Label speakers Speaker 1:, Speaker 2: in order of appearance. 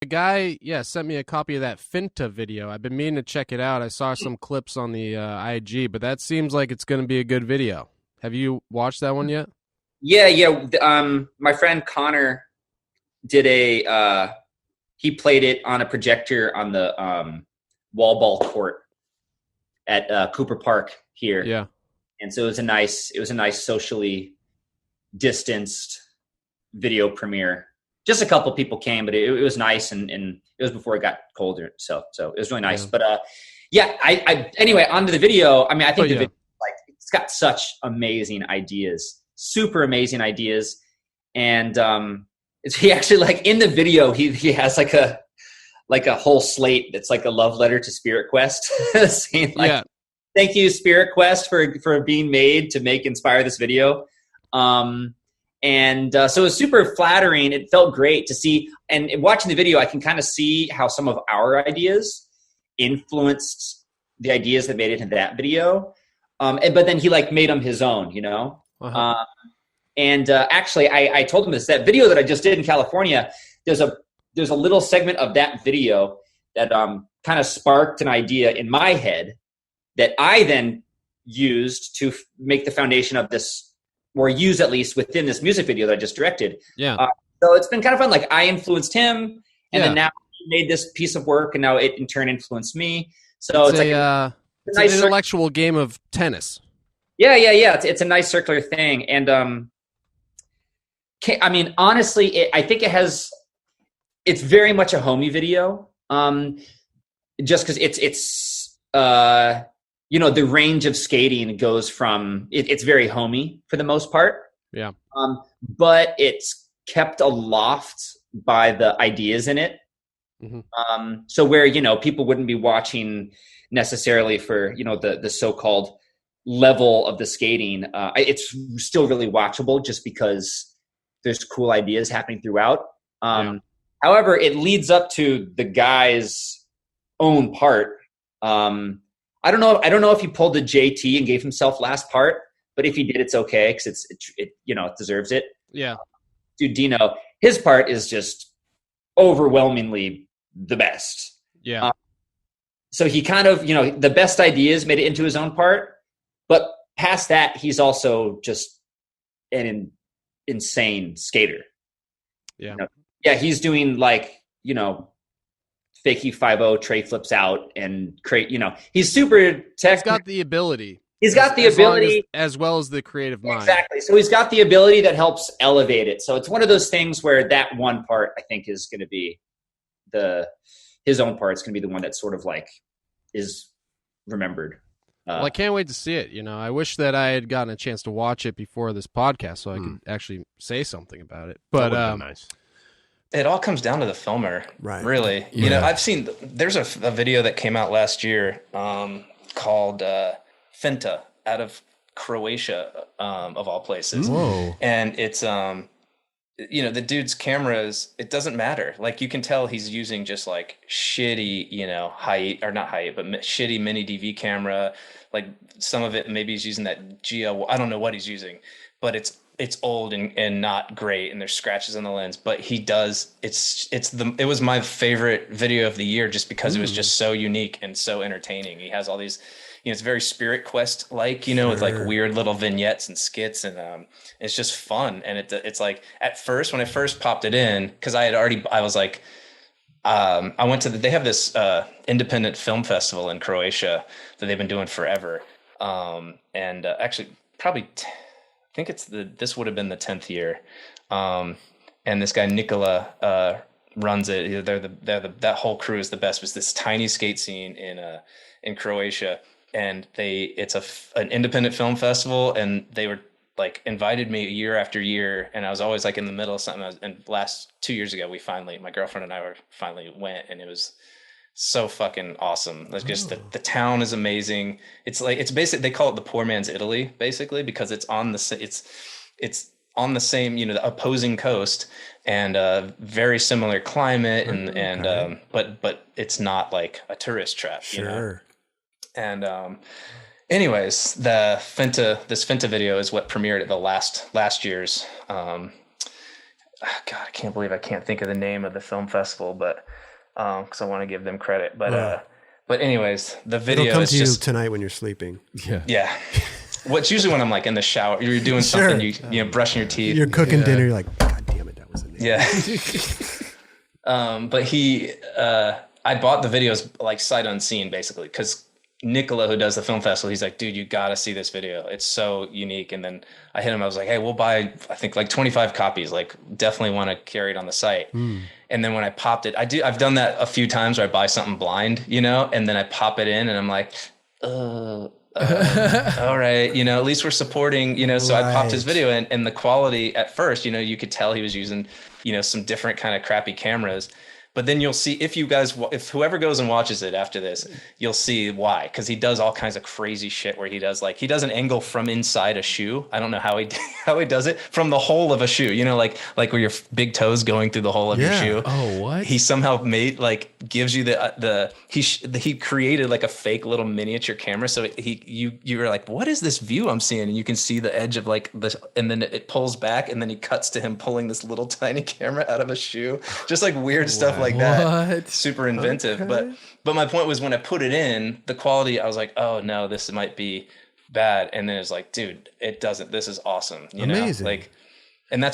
Speaker 1: The guy, yeah, sent me a copy of that Finta video. I've been meaning to check it out. I saw some clips on the IG, but that seems like it's going to be a good video. Have you watched that one yet?
Speaker 2: Yeah, yeah. My friend Connor did he played it on a projector on the wall ball court at Cooper Park here,
Speaker 1: Yeah.
Speaker 2: and so it was a nice socially distanced video premiere. Just a couple people came, but it was nice, and it was before it got colder, so it was really nice.
Speaker 1: Yeah.
Speaker 2: But yeah, I anyway, onto the video. I mean, I think the
Speaker 1: Yeah.
Speaker 2: video, like, it's got such amazing ideas, super amazing ideas, and he actually, like, in the video he has like a whole slate that's like a love letter to Spirit Quest, saying like,
Speaker 1: Yeah.
Speaker 2: "Thank you, Spirit Quest, for being made to inspire this video." So it was super flattering. It felt great to see, and watching the video, I can kind of see how some of our ideas influenced the ideas that made it into that video. But then he, like, made them his own, you know?
Speaker 1: Uh-huh.
Speaker 2: Actually, I told him this, that video that I just did in California, there's a little segment of that video that kind of sparked an idea in my head that I then used to make the foundation of this, or use at least within this music video that I just directed.
Speaker 1: Yeah.
Speaker 2: So it's been kind of fun. Like, I influenced him, and
Speaker 1: Yeah.
Speaker 2: then now he made this piece of work, and now it in turn influenced me. So it's like
Speaker 1: it's
Speaker 2: nice
Speaker 1: an intellectual game of tennis.
Speaker 2: yeah. It's a nice circular thing. And I mean, honestly, I think it's very much a homey video. Just because it's the range of skating goes from it's very homey for the most part.
Speaker 1: Yeah.
Speaker 2: But it's kept aloft by the ideas in it.
Speaker 1: Mm-hmm.
Speaker 2: So where, people wouldn't be watching necessarily for, the so-called level of the skating, it's still really watchable just because there's cool ideas happening throughout. However, it leads up to the guy's own part. I don't know if he pulled the JT and gave himself last part, but if he did, it's okay because it deserves it.
Speaker 1: Yeah.
Speaker 2: Dude, Dino, his part is just overwhelmingly the best.
Speaker 1: Yeah.
Speaker 2: So he kind of, the best ideas made it into his own part, but past that, he's also just an insane skater.
Speaker 1: Yeah.
Speaker 2: Yeah, he's doing, like, fakie 5-0 tray flips out and create, he's super tech.
Speaker 1: He's got the ability.
Speaker 2: He's got the ability
Speaker 1: as well as the creative mind.
Speaker 2: Exactly. So he's got the ability that helps elevate it. So it's one of those things where that one part, I think, is going to be his own part. It's going to be the one that sort of, like, is remembered.
Speaker 1: Well, I can't wait to see it. I wish that I had gotten a chance to watch it before this podcast so I could actually say something about it. But
Speaker 3: nice.
Speaker 4: It all comes down to the filmer,
Speaker 3: right?
Speaker 4: Really.
Speaker 3: Yeah.
Speaker 4: I've seen there's a video that came out last year called Finta, out of Croatia, of all places.
Speaker 3: Whoa!
Speaker 4: And it's the dude's cameras. It doesn't matter. Like, you can tell he's using just, like, shitty, shitty mini DV camera. Like, some of it maybe he's using that GL. I don't know what he's using, but it's old and not great, and there's scratches on the lens, but he does. It was my favorite video of the year just because it was just so unique and so entertaining. He has all these, it's very Spirit Quest like, with, like, weird little vignettes and skits, and it's just fun. And it's like, at first, when I first popped it in, because I was like, I went to they have this independent film festival in Croatia that they've been doing forever, actually probably. I think this would have been the 10th year, and this guy Nikola runs it. That whole crew is the best. It's this tiny skate scene in Croatia, and it's an independent film festival, and they were, like, invited me year after year, and I was always, like, in the middle of something. And last 2 years ago, my girlfriend and I finally went, and it was so fucking awesome. Like, just the town is amazing. It's like, it's basically, they call it the poor man's Italy, basically, because it's on the same, the opposing coast, and very similar climate, but it's not like a tourist trap.
Speaker 3: Sure.
Speaker 4: And anyways, this Finta video is what premiered at the last year's God, I can't believe I can't think of the name of the film festival, but because I want to give them credit. But anyways, the video
Speaker 3: It'll come
Speaker 4: is
Speaker 3: to
Speaker 4: just
Speaker 3: you tonight when you're sleeping.
Speaker 4: yeah. Well, it's usually when I'm like in the shower, you're doing
Speaker 3: Sure.
Speaker 4: something, you know, brushing your teeth.
Speaker 3: You're cooking dinner. You're like, God damn it, that was in there.
Speaker 4: Yeah. But I bought the videos like sight unseen, basically, because Nicola, who does the film festival, he's like, dude, you got to see this video. It's so unique. And then I hit him. I was like, hey, we'll buy, I think like 25 copies, like definitely want to carry it on the site. And then when I popped it, I've done that a few times where I buy something blind, you know, and then I pop it in and I'm like, all right, you know, at least we're supporting, you know. So I popped his video in, and the quality at first, you know, you could tell he was using, you know, some different kind of crappy cameras. But then you'll see, if whoever goes and watches it after this, you'll see why. Because he does all kinds of crazy shit where he does an angle from inside a shoe. I don't know how he does it from the hole of a shoe. You know, like where your big toes going through the hole of your shoe.
Speaker 1: Oh, what?
Speaker 4: He somehow gives you he created like a fake little miniature camera. So you're like, what is this view I'm seeing? And you can see the edge of like this, and then it pulls back, and then he cuts to him pulling this little tiny camera out of a shoe. Just like weird stuff like that. Super inventive.
Speaker 1: Okay.
Speaker 4: But my point was, when I put it in, the quality, I was like, oh no, this might be bad. And then it's like, dude, it doesn't. This is awesome. You
Speaker 3: Amazing.
Speaker 4: know, like, and that's